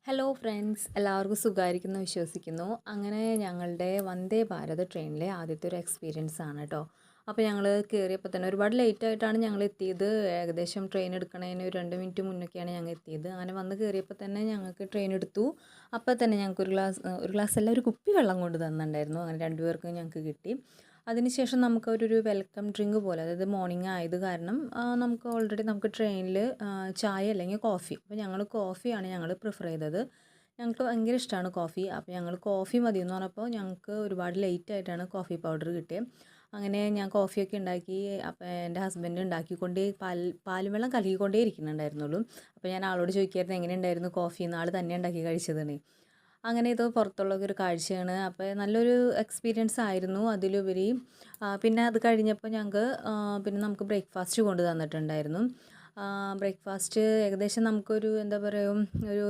Hello friends, എല്ലാവർക്കും സുഖമായിരിക്കുന്നു വിശ്വസിക്കുന്നു. അങ്ങനെ ഞങ്ങളുടെ വന്ദേ ഭാരത് ട്രെയിനിലെ ആദ്യത്തെ ഒരു എക്സ്പീരിയൻസ് ആണ് കേട്ടോ. അപ്പോൾ ഞങ്ങൾ കയറിയപ്പോൾ തന്നെ ഒരുപാട് ലേറ്റ് ആയിട്ടാണ് ഞങ്ങൾ എത്തിയത്. ഏകദേശം ട്രെയിൻ എടുക്കണതിന് ഒരു 2 മിനിറ്റ് മുന്നൊക്കെയാണ് ഞങ്ങൾ എത്തിയത്. അങ്ങനെ വന്ന് കയറിയപ്പോൾ തന്നെ ഞങ്ങൾക്ക് ട്രെയിൻ എടുത്തു. അപ്പോൾ തന്നെ ഞങ്ങൾക്ക് ഒരു ഗ്ലാസ് അല്ല, ഒരു കുപ്പി വെള്ളം കൊണ്ട് തന്നിട്ടുണ്ടായിരുന്നു. അങ്ങനെ രണ്ടുപേർക്കും ഞങ്ങൾക്ക് കിട്ടി. അതിനുശേഷം നമുക്കൊരു വെൽക്കം ഡ്രിങ്ക് പോലെ, അതായത് മോർണിംഗ് ആയത് കാരണം നമുക്ക് ഓൾറെഡി നമുക്ക് ട്രെയിനിൽ ചായ അല്ലെങ്കിൽ കോഫി, അപ്പോൾ ഞങ്ങൾ കോഫിയാണ് ഞങ്ങൾ പ്രിഫർ ചെയ്തത്. ഞങ്ങൾക്ക് ഭയങ്കര ഇഷ്ടമാണ് കോഫി. അപ്പോൾ ഞങ്ങൾ കോഫി മതി എന്ന് പറഞ്ഞപ്പോൾ ഞങ്ങൾക്ക് ഒരുപാട് ലേറ്റ് ആയിട്ടാണ് കോഫി പൗഡർ കിട്ടിയത്. അങ്ങനെ ഞാൻ കോഫിയൊക്കെ ഉണ്ടാക്കി. അപ്പോൾ എൻ്റെ ഹസ്ബൻഡ് ഉണ്ടാക്കിക്കൊണ്ടേ പാലും വെള്ളം കലക്കിക്കൊണ്ടേ ഇരിക്കുന്നുണ്ടായിരുന്നുള്ളൂ. അപ്പോൾ ഞാൻ ആളോട് ചോദിക്കായിരുന്നു എങ്ങനെ ഉണ്ടായിരുന്നു കോഫി, നാൾ തന്നെ ഉണ്ടാക്കി കഴിച്ചതാണ്. അങ്ങനെ ഇത് പുറത്തുള്ള ഒരു കാഴ്ചയാണ്. അപ്പോൾ നല്ലൊരു എക്സ്പീരിയൻസ് ആയിരുന്നു. അതിലുപരി പിന്നെ അത് കഴിഞ്ഞപ്പോൾ ഞങ്ങൾക്ക് പിന്നെ നമുക്ക് ബ്രേക്ക്ഫാസ്റ്റ് കൊണ്ട് തന്നിട്ടുണ്ടായിരുന്നു. ബ്രേക്ക്ഫാസ്റ്റ് ഏകദേശം നമുക്കൊരു എന്താ പറയുക, ഒരു